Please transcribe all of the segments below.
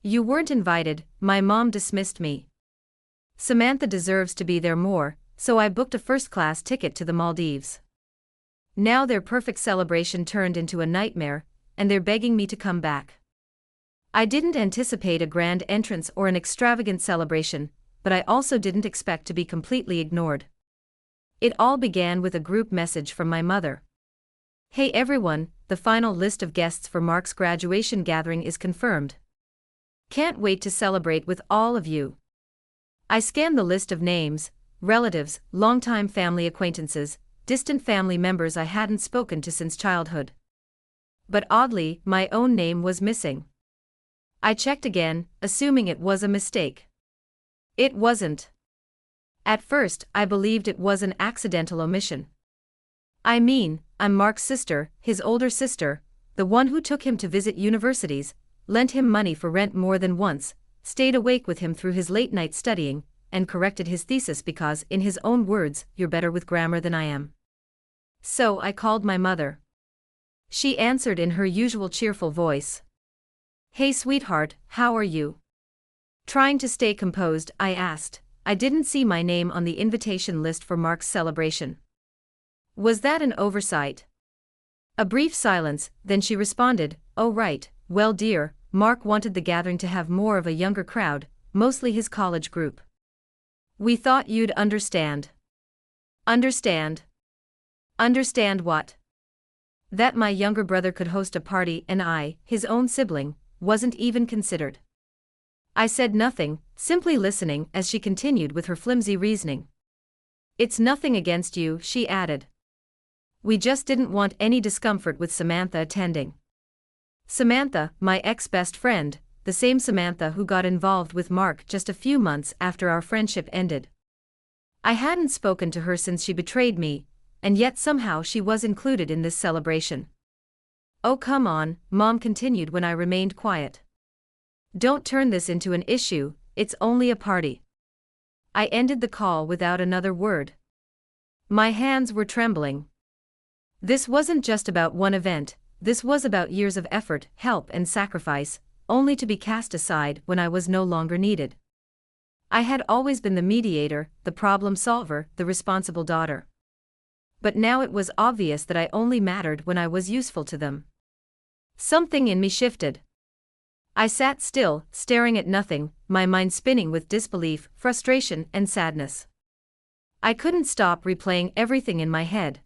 You weren't invited, my mom dismissed me. Samantha deserves to be there more, so I booked a first-class ticket to the Maldives. Now their perfect celebration turned into a nightmare, and they're begging me to come back. I didn't anticipate a grand entrance or an extravagant celebration, but I also didn't expect to be completely ignored. It all began with a group message from my mother. Hey everyone, the final list of guests for Mark's graduation gathering is confirmed. Can't wait to celebrate with all of you. I scanned the list of names, relatives, longtime family acquaintances, distant family members I hadn't spoken to since childhood. But oddly, my own name was missing. I checked again, assuming it was a mistake. It wasn't. At first, I believed it was an accidental omission. I mean, I'm Mark's sister, his older sister, the one who took him to visit universities, lent him money for rent more than once, stayed awake with him through his late-night studying, and corrected his thesis because, in his own words, you're better with grammar than I am. So I called my mother. She answered in her usual cheerful voice. Hey sweetheart, how are you? Trying to stay composed, I asked. I didn't see my name on the invitation list for Mark's celebration. Was that an oversight? A brief silence, then she responded, oh right, well dear, Mark wanted the gathering to have more of a younger crowd, mostly his college group. We thought you'd understand. Understand? Understand what? That my younger brother could host a party and I, his own sibling, wasn't even considered. I said nothing, simply listening as she continued with her flimsy reasoning. It's nothing against you, she added. We just didn't want any discomfort with Samantha attending. Samantha, my ex-best friend, the same Samantha who got involved with Mark just a few months after our friendship ended. I hadn't spoken to her since she betrayed me, and yet somehow she was included in this celebration. Oh come on, Mom continued when I remained quiet. Don't turn this into an issue, it's only a party. I ended the call without another word. My hands were trembling. This wasn't just about one event, this was about years of effort, help and sacrifice, only to be cast aside when I was no longer needed. I had always been the mediator, the problem solver, the responsible daughter. But now it was obvious that I only mattered when I was useful to them. Something in me shifted. I sat still, staring at nothing, my mind spinning with disbelief, frustration and sadness. I couldn't stop replaying everything in my head.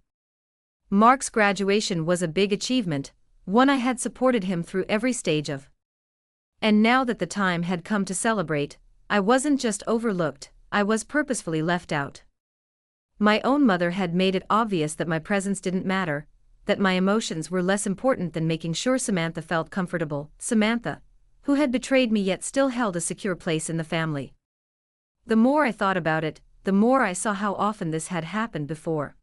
Mark's graduation was a big achievement, one I had supported him through every stage of. And now that the time had come to celebrate, I wasn't just overlooked, I was purposefully left out. My own mother had made it obvious that my presence didn't matter, that my emotions were less important than making sure Samantha felt comfortable, Samantha, who had betrayed me yet still held a secure place in the family. The more I thought about it, the more I saw how often this had happened before.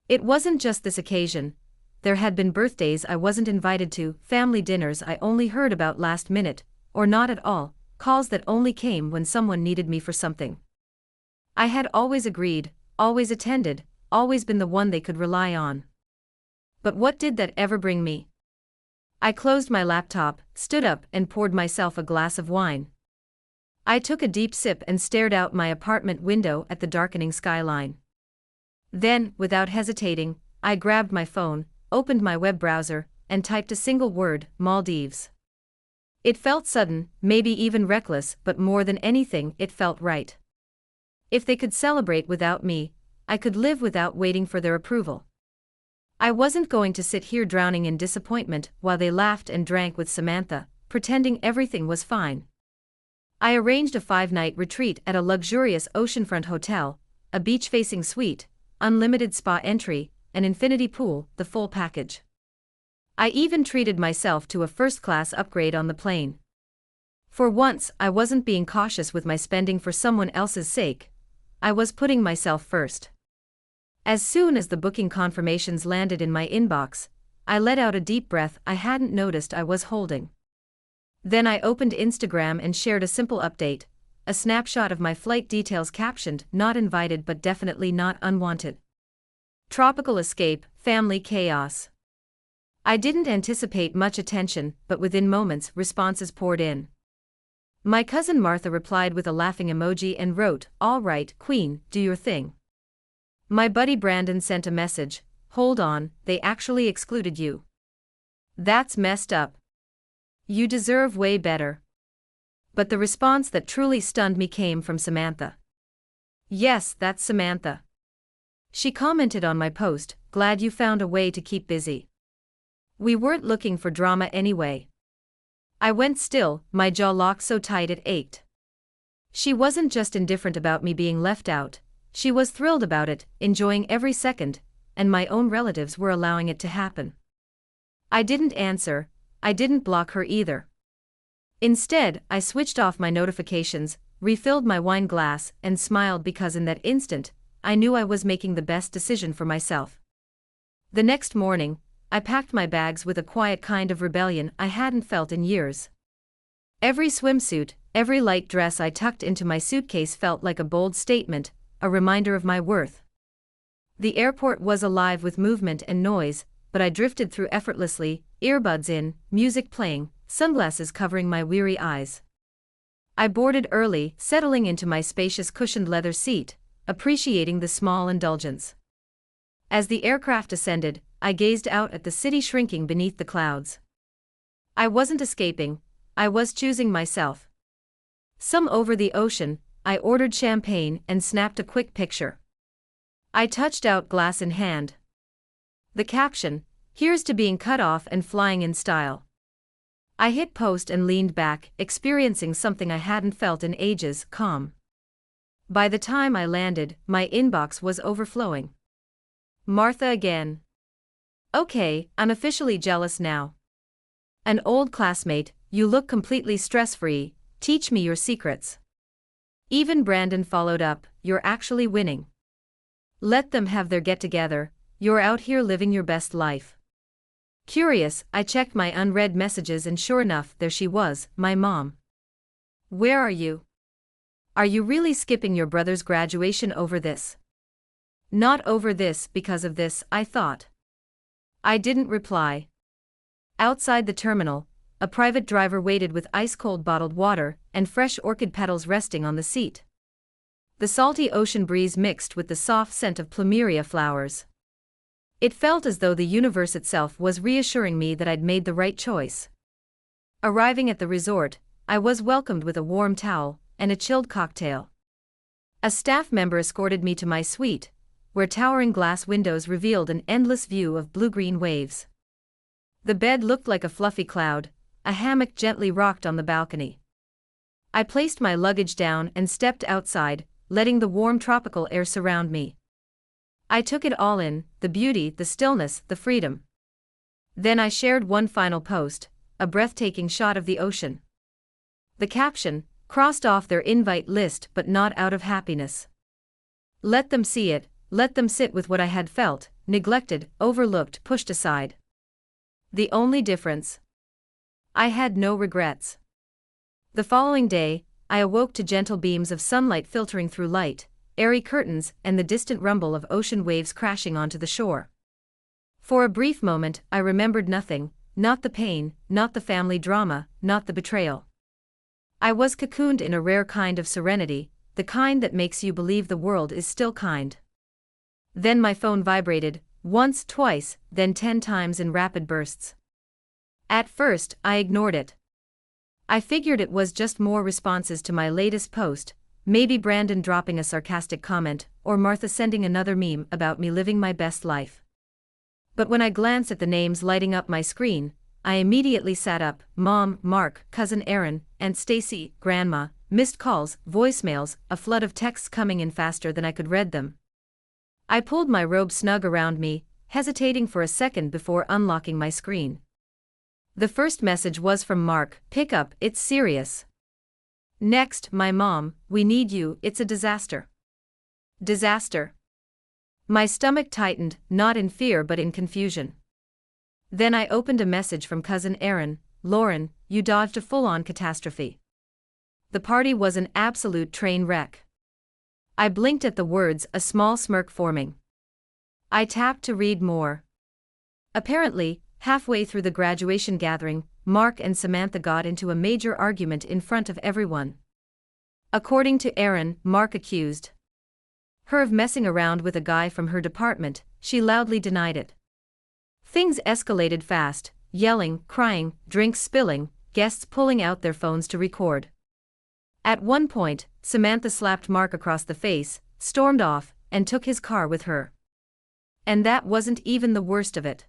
It wasn't just this occasion. There had been birthdays I wasn't invited to, family dinners I only heard about last minute, or not at all, calls that only came when someone needed me for something. I had always agreed, always attended, always been the one they could rely on. But what did that ever bring me? I closed my laptop, stood up and poured myself a glass of wine. I took a deep sip and stared out my apartment window at the darkening skyline. Then, without hesitating, I grabbed my phone, opened my web browser, and typed a single word, Maldives. It felt sudden, maybe even reckless, but more than anything, it felt right. If they could celebrate without me, I could live without waiting for their approval. I wasn't going to sit here drowning in disappointment while they laughed and drank with Samantha, pretending everything was fine. I arranged a 5-night retreat at a luxurious oceanfront hotel, a beach-facing suite, unlimited spa entry, an infinity pool, the full package. I even treated myself to a first-class upgrade on the plane. For once, I wasn't being cautious with my spending for someone else's sake. I was putting myself first. As soon as the booking confirmations landed in my inbox, I let out a deep breath I hadn't noticed I was holding. Then I opened Instagram and shared a simple update, a snapshot of my flight details captioned, "Not invited but definitely not unwanted. Tropical escape, family chaos." I didn't anticipate much attention, but within moments responses poured in. My cousin Martha replied with a laughing emoji and wrote, "All right, Queen, do your thing." My buddy Brandon sent a message, "Hold on, they actually excluded you. That's messed up. You deserve way better." But the response that truly stunned me came from Samantha. Yes, that's Samantha. She commented on my post, "Glad you found a way to keep busy. We weren't looking for drama anyway." I went still, my jaw locked so tight it ached. She wasn't just indifferent about me being left out, she was thrilled about it, enjoying every second, and my own relatives were allowing it to happen. I didn't answer, I didn't block her either. Instead, I switched off my notifications, refilled my wine glass, and smiled because in that instant, I knew I was making the best decision for myself. The next morning, I packed my bags with a quiet kind of rebellion I hadn't felt in years. Every swimsuit, every light dress I tucked into my suitcase felt like a bold statement, a reminder of my worth. The airport was alive with movement and noise, but I drifted through effortlessly, earbuds in, music playing, sunglasses covering my weary eyes. I boarded early, settling into my spacious cushioned leather seat, appreciating the small indulgence. As the aircraft ascended, I gazed out at the city shrinking beneath the clouds. I wasn't escaping, I was choosing myself. Some over the ocean, I ordered champagne and snapped a quick picture. I touched out glass in hand. The caption, "Here's to being cut off and flying in style." I hit post and leaned back, experiencing something I hadn't felt in ages, calm. By the time I landed, my inbox was overflowing. "Martha again. Okay, I'm officially jealous now. An old classmate, you look completely stress-free, teach me your secrets." Even Brandon followed up, "You're actually winning. Let them have their get-together, you're out here living your best life." Curious, I checked my unread messages and sure enough, there she was, my mom. "Where are you? Are you really skipping your brother's graduation over this?" "Not over this, because of this," I thought. I didn't reply. Outside the terminal, a private driver waited with ice-cold bottled water and fresh orchid petals resting on the seat. The salty ocean breeze mixed with the soft scent of plumeria flowers. It felt as though the universe itself was reassuring me that I'd made the right choice. Arriving at the resort, I was welcomed with a warm towel and a chilled cocktail. A staff member escorted me to my suite, where towering glass windows revealed an endless view of blue-green waves. The bed looked like a fluffy cloud, a hammock gently rocked on the balcony. I placed my luggage down and stepped outside, letting the warm tropical air surround me. I took it all in, the beauty, the stillness, the freedom. Then I shared one final post, a breathtaking shot of the ocean. The caption, "Crossed off their invite list but not out of happiness. Let them see it, let them sit with what I had felt, neglected, overlooked, pushed aside." The only difference? I had no regrets. The following day, I awoke to gentle beams of sunlight filtering through light, airy curtains, and the distant rumble of ocean waves crashing onto the shore. For a brief moment, I remembered nothing, not the pain, not the family drama, not the betrayal. I was cocooned in a rare kind of serenity, the kind that makes you believe the world is still kind. Then my phone vibrated, once, twice, then 10 times in rapid bursts. At first, I ignored it. I figured it was just more responses to my latest post, maybe Brandon dropping a sarcastic comment, or Martha sending another meme about me living my best life. But when I glanced at the names lighting up my screen, I immediately sat up: Mom, Mark, Cousin Aaron, Aunt Stacy, Grandma, missed calls, voicemails, a flood of texts coming in faster than I could read them. I pulled my robe snug around me, hesitating for a second before unlocking my screen. The first message was from Mark: "Pick up, it's serious." Next, my mom: "We need you, it's a disaster." Disaster. My stomach tightened, not in fear but in confusion. Then I opened a message from Cousin Aaron: "Lauren, you dodged a full-on catastrophe. The party was an absolute train wreck." I blinked at the words, a small smirk forming. I tapped to read more. Apparently, halfway through the graduation gathering, Mark and Samantha got into a major argument in front of everyone. According to Aaron, Mark accused her of messing around with a guy from her department. She loudly denied it. Things escalated fast, yelling, crying, drinks spilling, guests pulling out their phones to record. At one point, Samantha slapped Mark across the face, stormed off, and took his car with her. And that wasn't even the worst of it.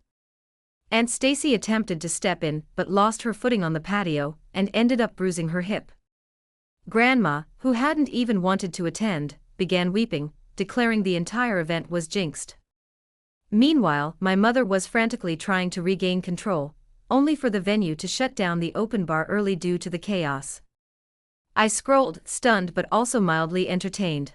Aunt Stacy attempted to step in but lost her footing on the patio and ended up bruising her hip. Grandma, who hadn't even wanted to attend, began weeping, declaring the entire event was jinxed. Meanwhile, my mother was frantically trying to regain control, only for the venue to shut down the open bar early due to the chaos. I scrolled, stunned but also mildly entertained.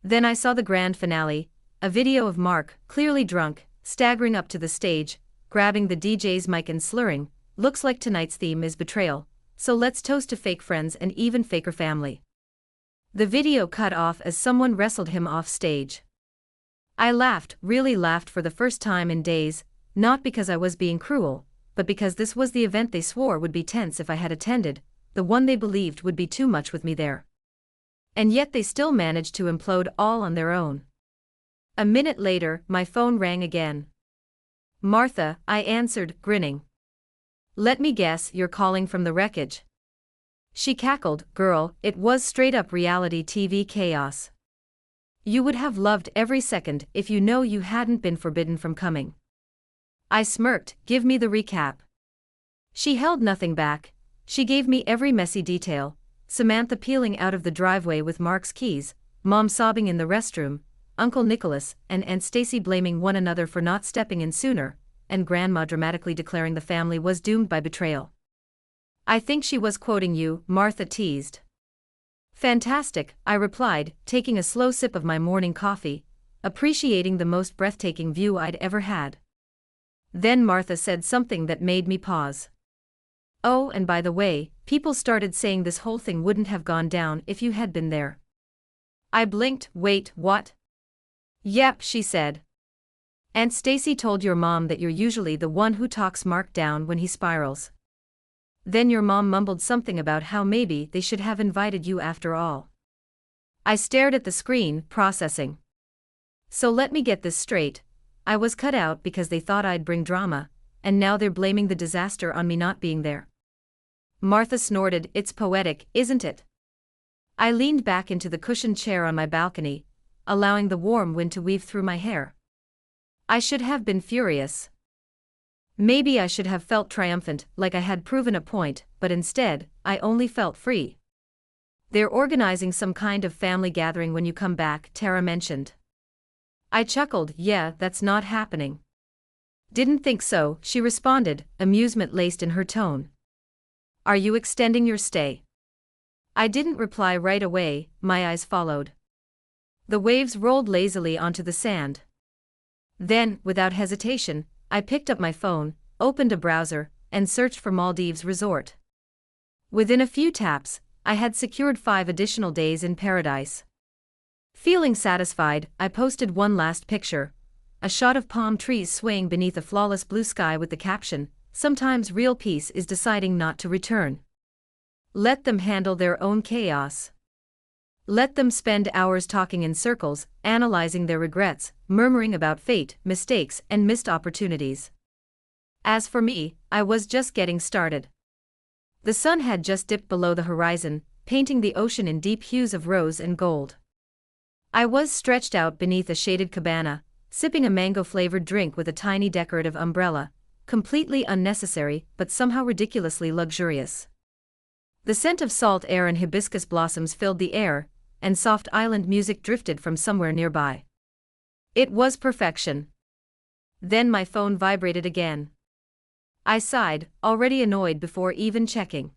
Then I saw the grand finale, a video of Mark, clearly drunk, staggering up to the stage, grabbing the DJ's mic and slurring, "Looks like tonight's theme is betrayal, so let's toast to fake friends and even faker family." The video cut off as someone wrestled him off stage. I laughed, really laughed for the first time in days, not because I was being cruel, but because this was the event they swore would be tense if I had attended, the one they believed would be too much with me there. And yet they still managed to implode all on their own. A minute later, my phone rang again. "Martha," I answered, grinning. "Let me guess, you're calling from the wreckage." She cackled, "Girl, it was straight-up reality TV chaos. You would have loved every second if you know you hadn't been forbidden from coming." I smirked, "Give me the recap." She held nothing back. She gave me every messy detail: Samantha peeling out of the driveway with Mark's keys, Mom sobbing in the restroom, Uncle Nicholas and Aunt Stacy blaming one another for not stepping in sooner, and Grandma dramatically declaring the family was doomed by betrayal. "I think she was quoting you," Martha teased. "Fantastic," I replied, taking a slow sip of my morning coffee, appreciating the most breathtaking view I'd ever had. Then Martha said something that made me pause. "Oh, and by the way, people started saying this whole thing wouldn't have gone down if you had been there." I blinked. "Wait, what?" "Yep," she said. "Aunt Stacy told your mom that you're usually the one who talks Mark down when he spirals. Then your mom mumbled something about how maybe they should have invited you after all." I stared at the screen, processing. So let me get this straight. I was cut out because they thought I'd bring drama, and now they're blaming the disaster on me not being there. Martha snorted. "It's poetic, isn't it?" I leaned back into the cushioned chair on my balcony, allowing the warm wind to weave through my hair. I should have been furious. Maybe I should have felt triumphant, like I had proven a point, but instead, I only felt free. "They're organizing some kind of family gathering when you come back," Tara mentioned. I chuckled. "Yeah, that's not happening." "Didn't think so," she responded, amusement laced in her tone. "Are you extending your stay?" I didn't reply right away, my eyes followed. The waves rolled lazily onto the sand. Then, without hesitation, I picked up my phone, opened a browser, and searched for Maldives Resort. Within a few taps, I had secured 5 additional days in paradise. Feeling satisfied, I posted one last picture, a shot of palm trees swaying beneath a flawless blue sky with the caption, "Sometimes real peace is deciding not to return." Let them handle their own chaos. Let them spend hours talking in circles, analyzing their regrets, murmuring about fate, mistakes, and missed opportunities. As for me, I was just getting started. The sun had just dipped below the horizon, painting the ocean in deep hues of rose and gold. I was stretched out beneath a shaded cabana, sipping a mango-flavored drink with a tiny decorative umbrella, completely unnecessary but somehow ridiculously luxurious. The scent of salt air and hibiscus blossoms filled the air, and soft island music drifted from somewhere nearby. It was perfection. Then my phone vibrated again. I sighed, already annoyed before even checking.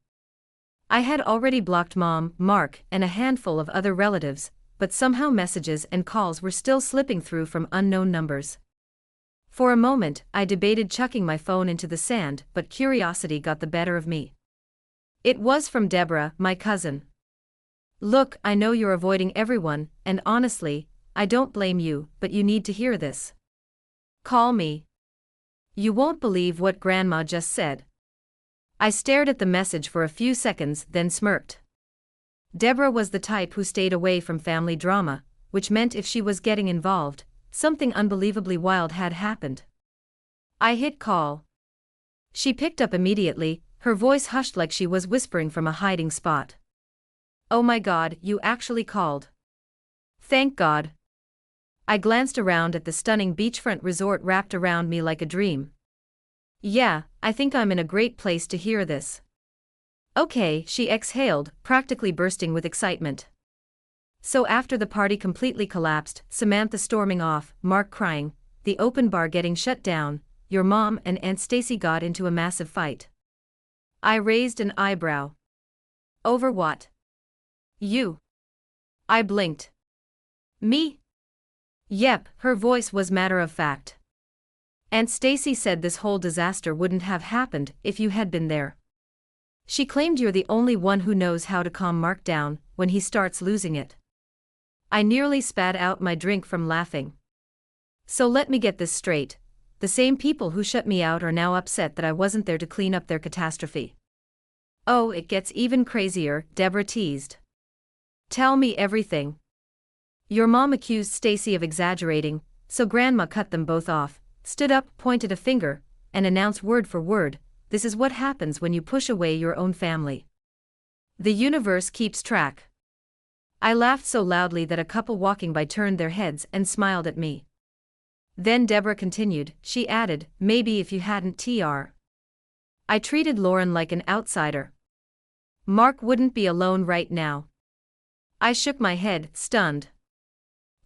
I had already blocked Mom, Mark, and a handful of other relatives, but somehow messages and calls were still slipping through from unknown numbers. For a moment, I debated chucking my phone into the sand, but curiosity got the better of me. It was from Deborah, my cousin. "Look, I know you're avoiding everyone, and honestly, I don't blame you, but you need to hear this. Call me. You won't believe what Grandma just said." I stared at the message for a few seconds, then smirked. Deborah was the type who stayed away from family drama, which meant if she was getting involved, something unbelievably wild had happened. I hit call. She picked up immediately, her voice hushed like she was whispering from a hiding spot. "Oh my God, you actually called." "Thank God." I glanced around at the stunning beachfront resort wrapped around me like a dream. "Yeah, I think I'm in a great place to hear this." "Okay," she exhaled, practically bursting with excitement. So after the party completely collapsed, Samantha storming off, Mark crying, the open bar getting shut down, your mom and Aunt Stacy got into a massive fight. I raised an eyebrow. "Over what?" "You." I blinked. "Me?" "Yep," her voice was matter of fact. "Aunt Stacy said this whole disaster wouldn't have happened if you had been there. She claimed you're the only one who knows how to calm Mark down when he starts losing it." I nearly spat out my drink from laughing. So let me get this straight. The same people who shut me out are now upset that I wasn't there to clean up their catastrophe. "Oh, it gets even crazier," Deborah teased. "Tell me everything." "Your mom accused Stacy of exaggerating, so Grandma cut them both off, stood up, pointed a finger, and announced word for word, 'This is what happens when you push away your own family. The universe keeps track.'" I laughed so loudly that a couple walking by turned their heads and smiled at me. Then Deborah continued, she added, "Maybe if you hadn't I treated Lauren like an outsider, Mark wouldn't be alone right now." I shook my head, stunned.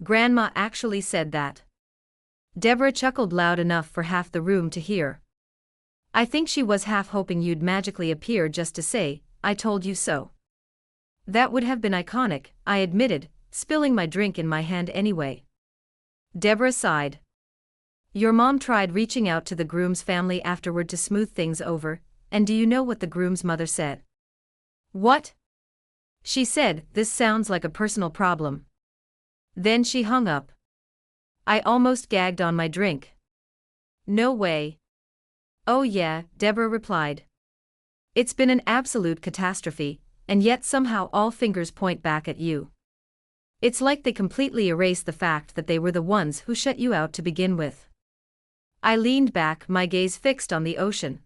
"Grandma actually said that?" Deborah chuckled loud enough for half the room to hear. "I think she was half hoping you'd magically appear just to say, 'I told you so.'" "That would have been iconic," I admitted, spilling my drink in my hand anyway. Deborah sighed. "Your mom tried reaching out to the groom's family afterward to smooth things over, and do you know what the groom's mother said?" "What?" "She said, 'This sounds like a personal problem.' Then she hung up." I almost gagged on my drink. "No way." "Oh yeah," Deborah replied. "It's been an absolute catastrophe, and yet somehow all fingers point back at you. It's like they completely erase the fact that they were the ones who shut you out to begin with." I leaned back, my gaze fixed on the ocean.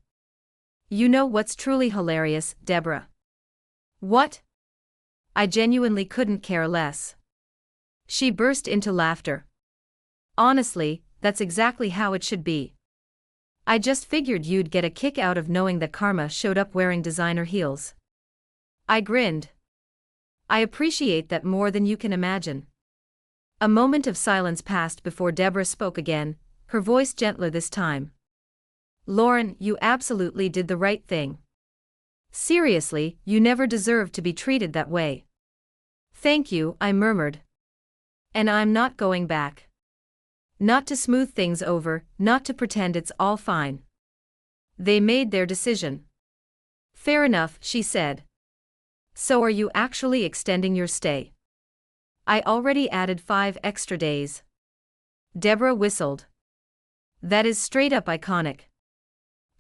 "You know what's truly hilarious, Deborah?" "What?" I genuinely couldn't care less. She burst into laughter. "Honestly, that's exactly how it should be. I just figured you'd get a kick out of knowing that Karma showed up wearing designer heels." I grinned. "I appreciate that more than you can imagine." A moment of silence passed before Deborah spoke again, her voice gentler this time. "Lauren, you absolutely did the right thing. Seriously, you never deserved to be treated that way." "Thank you," I murmured. "And I'm not going back. Not to smooth things over, not to pretend it's all fine. They made their decision." "Fair enough," she said. "So are you actually extending your stay?" "I already added 5 extra days." Deborah whistled. "That is straight up iconic."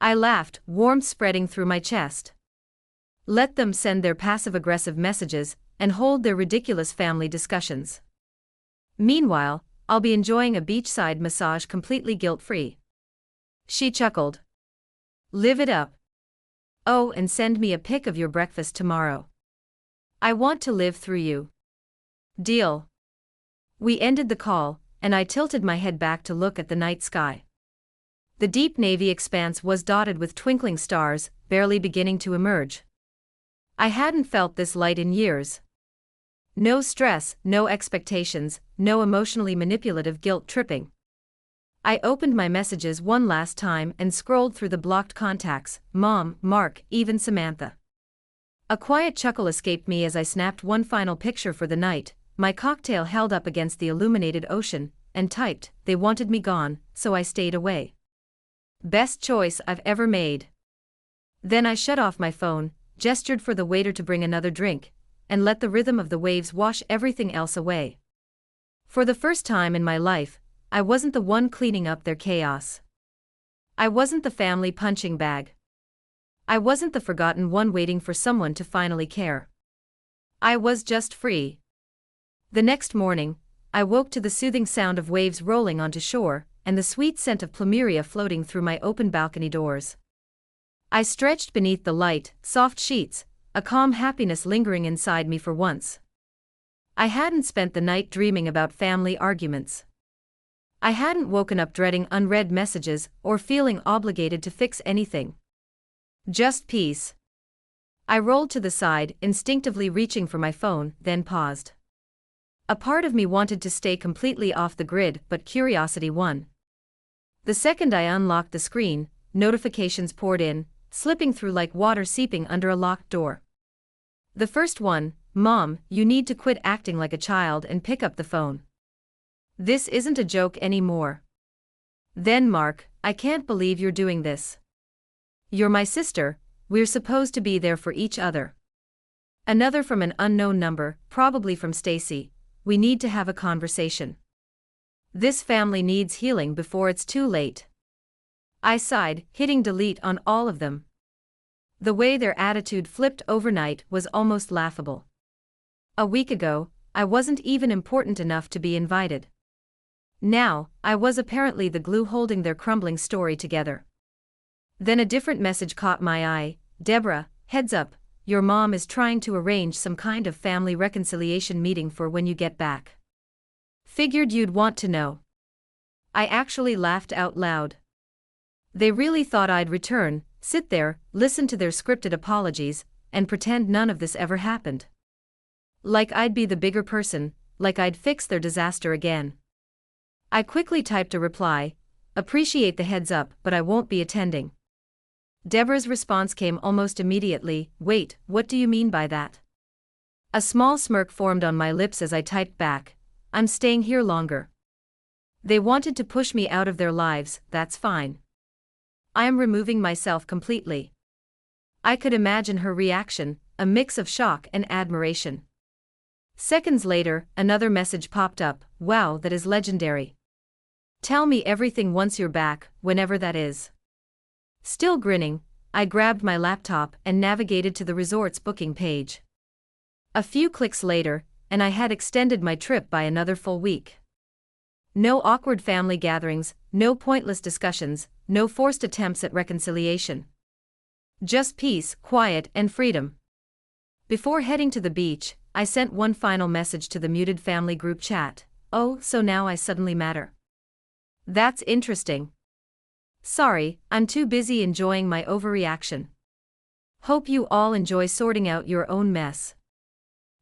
I laughed, warmth spreading through my chest. Let them send their passive-aggressive messages and hold their ridiculous family discussions. Meanwhile, I'll be enjoying a beachside massage completely guilt-free." She chuckled. "Live it up. Oh, and send me a pic of your breakfast tomorrow. I want to live through you." "Deal." We ended the call, and I tilted my head back to look at the night sky. The deep navy expanse was dotted with twinkling stars, barely beginning to emerge. I hadn't felt this light in years. No stress, no expectations, no emotionally manipulative guilt-tripping. I opened my messages one last time and scrolled through the blocked contacts, Mom, Mark, even Samantha. A quiet chuckle escaped me as I snapped one final picture for the night, my cocktail held up against the illuminated ocean, and typed, "They wanted me gone, so I stayed away. Best choice I've ever made." Then I shut off my phone, gestured for the waiter to bring another drink, and let the rhythm of the waves wash everything else away. For the first time in my life, I wasn't the one cleaning up their chaos. I wasn't the family punching bag. I wasn't the forgotten one waiting for someone to finally care. I was just free. The next morning, I woke to the soothing sound of waves rolling onto shore, and the sweet scent of plumeria floating through my open balcony doors. I stretched beneath the light, soft sheets, a calm happiness lingering inside me for once. I hadn't spent the night dreaming about family arguments. I hadn't woken up dreading unread messages or feeling obligated to fix anything. Just peace. I rolled to the side, instinctively reaching for my phone, then paused. A part of me wanted to stay completely off the grid, but curiosity won. The second I unlocked the screen, notifications poured in, slipping through like water seeping under a locked door. The first one: "Mom, you need to quit acting like a child and pick up the phone. This isn't a joke anymore." Then "Mark, I can't believe you're doing this. You're my sister, we're supposed to be there for each other." Another from an unknown number, probably from Stacy: "We need to have a conversation. This family needs healing before it's too late." I sighed, hitting delete on all of them. The way their attitude flipped overnight was almost laughable. A week ago, I wasn't even important enough to be invited. Now, I was apparently the glue holding their crumbling story together. Then a different message caught my eye: "Deborah, heads up, your mom is trying to arrange some kind of family reconciliation meeting for when you get back. Figured you'd want to know." I actually laughed out loud. They really thought I'd return, sit there, listen to their scripted apologies, and pretend none of this ever happened. Like I'd be the bigger person, like I'd fix their disaster again. I quickly typed a reply: "Appreciate the heads up, but I won't be attending." Deborah's response came almost immediately: "Wait, what do you mean by that?" A small smirk formed on my lips as I typed back: "I'm staying here longer. They wanted to push me out of their lives, that's fine. I am removing myself completely." I could imagine her reaction, a mix of shock and admiration. Seconds later, another message popped up: "Wow, that is legendary. Tell me everything once you're back, whenever that is." Still grinning, I grabbed my laptop and navigated to the resort's booking page. A few clicks later, and I had extended my trip by another full week. No awkward family gatherings, no pointless discussions, no forced attempts at reconciliation. Just peace, quiet, and freedom. Before heading to the beach, I sent one final message to the muted family group chat: "Oh, so now I suddenly matter. That's interesting. Sorry, I'm too busy enjoying my overreaction. Hope you all enjoy sorting out your own mess."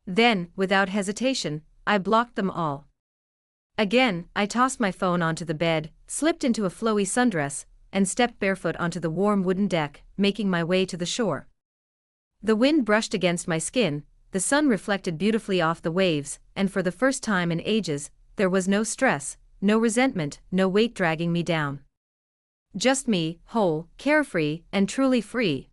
Then, without hesitation, I blocked them all. Again, I tossed my phone onto the bed, slipped into a flowy sundress, and stepped barefoot onto the warm wooden deck, making my way to the shore. The wind brushed against my skin, the sun reflected beautifully off the waves, and for the first time in ages, there was no stress, no resentment, no weight dragging me down. Just me, whole, carefree, and truly free.